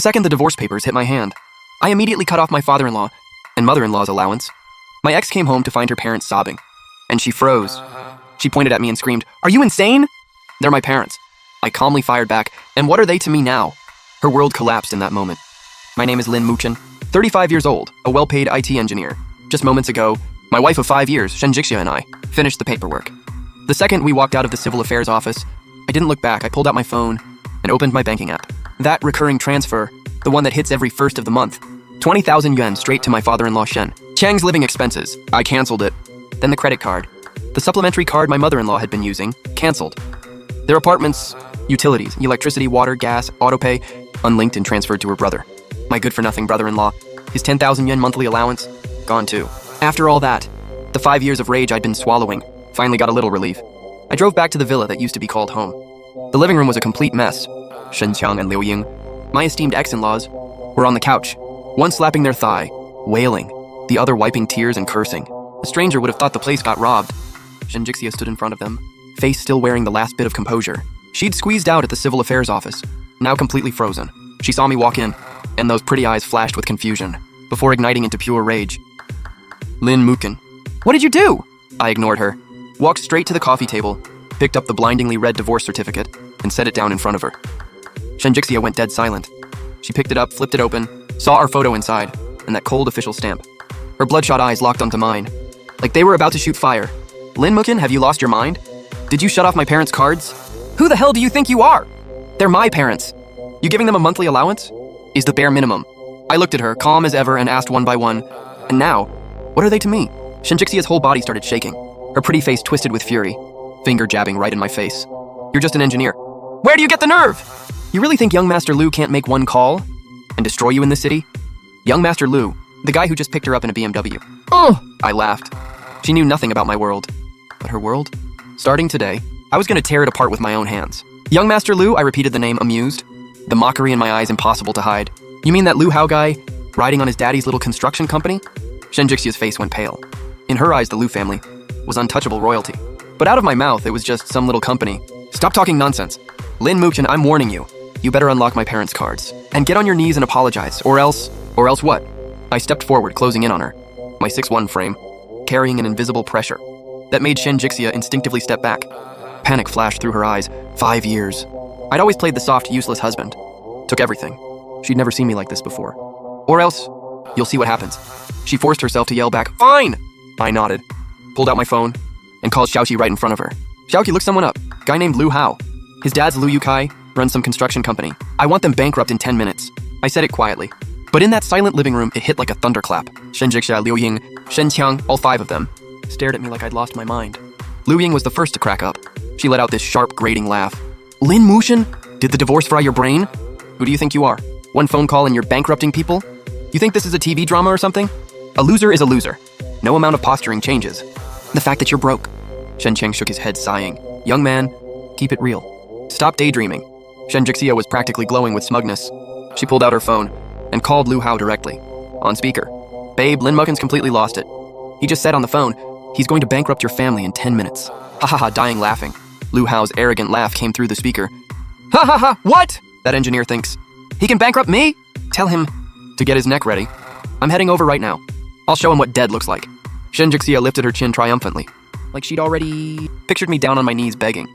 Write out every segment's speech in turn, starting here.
The second the divorce papers hit my hand, I immediately cut off my father-in-law and mother-in-law's allowance. My ex came home to find her parents sobbing, and she froze. She pointed at me and screamed, "Are you insane?" "They're my parents." I calmly fired back, "And what are they to me now?" Her world collapsed in that moment. My name is Lin Muchen, 35 years old, a well-paid IT engineer. Just moments ago, my wife of 5 years, Shen Jixia, and I finished the paperwork. The second we walked out of the civil affairs office, I didn't look back. I pulled out my phone and opened my banking app. That recurring transfer, the one that hits every first of the month, 20,000 yuan straight to my father-in-law Shen. Chang's living expenses. I canceled it. Then the credit card. The supplementary card my mother-in-law had been using, canceled. Their apartments, utilities, electricity, water, gas, autopay, unlinked and transferred to her brother. My good-for-nothing brother-in-law, his 10,000 yuan monthly allowance, gone too. After all that, the 5 years of rage I'd been swallowing finally got a little relief. I drove back to the villa that used to be called home. The living room was a complete mess. Shen Qiang and Liu Ying, my esteemed ex-in-laws, were on the couch, one slapping their thigh, wailing, the other wiping tears and cursing. A stranger would have thought the place got robbed. Shen Jixia stood in front of them, face still wearing the last bit of composure. She'd squeezed out at the civil affairs office, now completely frozen. She saw me walk in, and those pretty eyes flashed with confusion, before igniting into pure rage. "Lin Muchen, what did you do?" I ignored her, walked straight to the coffee table, picked up the blindingly red divorce certificate, and set it down in front of her. Shen Jixia went dead silent. She picked it up, flipped it open, saw our photo inside, and that cold official stamp. Her bloodshot eyes locked onto mine, like they were about to shoot fire. "Lin Muchen, have you lost your mind? Did you shut off my parents' cards? Who the hell do you think you are? They're my parents. You giving them a monthly allowance is the bare minimum." I looked at her, calm as ever, and asked one by one, "And now, what are they to me?" Shen Jixia's whole body started shaking, her pretty face twisted with fury, finger jabbing right in my face. "You're just an engineer. Where do you get the nerve? You really think young Master Lu can't make one call and destroy you in this city? Young Master Lu, the guy who just picked her up in a BMW. Oh! I laughed. She knew nothing about my world. But her world? Starting today, I was gonna tear it apart with my own hands. "Young Master Lu," I repeated the name, amused. The mockery in my eyes impossible to hide. "You mean that Lu Hao guy, riding on his daddy's little construction company?" Shen Jixia's face went pale. In her eyes, the Lu family was untouchable royalty. But out of my mouth, it was just some little company. "Stop talking nonsense. Lin Muchen, I'm warning you. You better unlock my parents' cards. And get on your knees and apologize, or else what?" I stepped forward, closing in on her, my 6'1" frame, carrying an invisible pressure that made Shen Jixia instinctively step back. Panic flashed through her eyes. 5 years. I'd always played the soft, useless husband. Took everything. She'd never seen me like this before. "Or else, you'll see what happens." She forced herself to yell back, "Fine!" I nodded, pulled out my phone, and called Xiaoqi right in front of her. "Xiaoqi, look someone up. Guy named Lu Hao. His dad's Lu Yukai, runs some construction company. I want them bankrupt in 10 minutes. I said it quietly. But in that silent living room, it hit like a thunderclap. Shen Jixia, Liu Ying, Shen Qiang, all 5 of them, stared at me like I'd lost my mind. Liu Ying was the first to crack up. She let out this sharp, grating laugh. "Lin Muchen, did the divorce fry your brain? Who do you think you are? One phone call and you're bankrupting people? You think this is a TV drama or something? A loser is a loser. No amount of posturing changes the fact that you're broke." Shen Qiang shook his head, sighing. "Young man, keep it real. Stop daydreaming." Shen Jixia was practically glowing with smugness. She pulled out her phone and called Lu Hao directly, on speaker. "Babe, Lin Muchen's completely lost it. He just said on the phone, he's going to bankrupt your family in 10 minutes. Ha ha ha," dying laughing. Lu Hao's arrogant laugh came through the speaker. "Ha ha ha, what?" That engineer thinks. "He can bankrupt me? Tell him to get his neck ready. I'm heading over right now. I'll show him what dead looks like." Shen Jixia lifted her chin triumphantly, like she'd already pictured me down on my knees begging.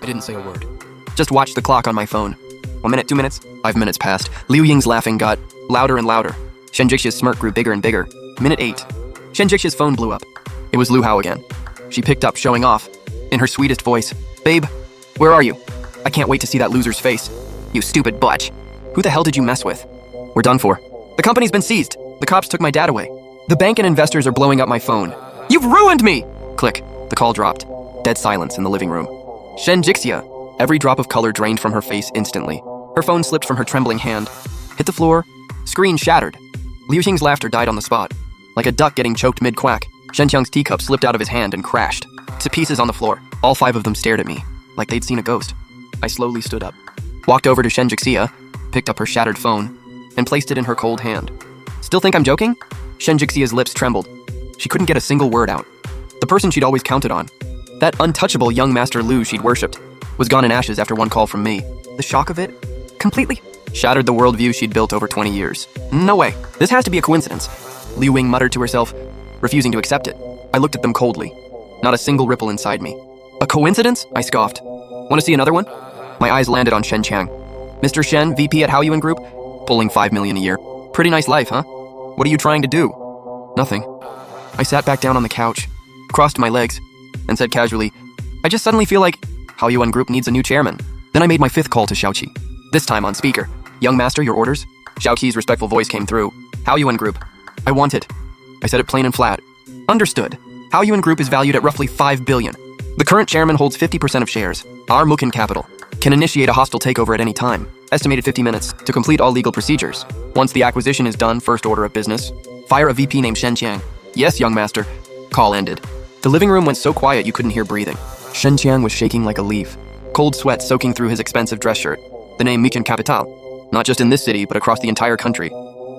I didn't say a word. Just watched the clock on my phone. 1 minute, 2 minutes, 5 minutes passed. Liu Ying's laughing got louder and louder. Shen Jixia's smirk grew bigger and bigger. Minute 8. Shen Jixia's phone blew up. It was Lu Hao again. She picked up, showing off, in her sweetest voice. "Babe, where are you? I can't wait to see that loser's face. You stupid butch. Who the hell did you mess with? We're done for. The company's been seized. The cops took my dad away. The bank and investors are blowing up my phone. You've ruined me!" Click. The call dropped. Dead silence in the living room. Shen Jixia. Every drop of color drained from her face instantly. Her phone slipped from her trembling hand, hit the floor, screen shattered. Liu Xing's laughter died on the spot, like a duck getting choked mid-quack. Shen Qiang's teacup slipped out of his hand and crashed to pieces on the floor. All 5 of them stared at me, like they'd seen a ghost. I slowly stood up, walked over to Shen Jixia, picked up her shattered phone, and placed it in her cold hand. "Still think I'm joking?" Shen Jixia's lips trembled. She couldn't get a single word out. The person she'd always counted on, that untouchable young Master Lu she'd worshipped, was gone in ashes after one call from me. The shock of it completely Shattered the worldview she'd built over 20 years. No way. This has to be a coincidence. Liu Wing muttered to herself, refusing to accept it. I looked at them coldly. Not a single ripple inside me. A coincidence? I scoffed. Want to see another one? My eyes landed on Shen Qiang. Mr. Shen, VP at Haoyuan Group, pulling $5 million a year. Pretty nice life, huh? What are you trying to do? Nothing. I sat back down on the couch, crossed my legs, and said casually, I just suddenly feel like Haoyuan Group needs a new chairman. Then I made my fifth call to Xiaoqi. This time on speaker. Young master, your orders? Xiaoqi's respectful voice came through. Haoyuan Group. I want it. I said it plain and flat. Understood. Haoyuan Group is valued at roughly $5 billion. The current chairman holds 50% of shares. Our Mukin Capital can initiate a hostile takeover at any time. Estimated 50 minutes to complete all legal procedures. Once the acquisition is done, first order of business, fire a VP named Shen Qiang. Yes, young master. Call ended. The living room went so quiet you couldn't hear breathing. Shen Qiang was shaking like a leaf, cold sweat soaking through his expensive dress shirt. The name Mukin Capital, not just in this city but across the entire country,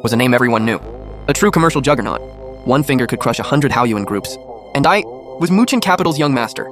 was a name everyone knew. A true commercial juggernaut. One finger could crush 100 Haoyuan groups. And I was Mukin Capital's young master.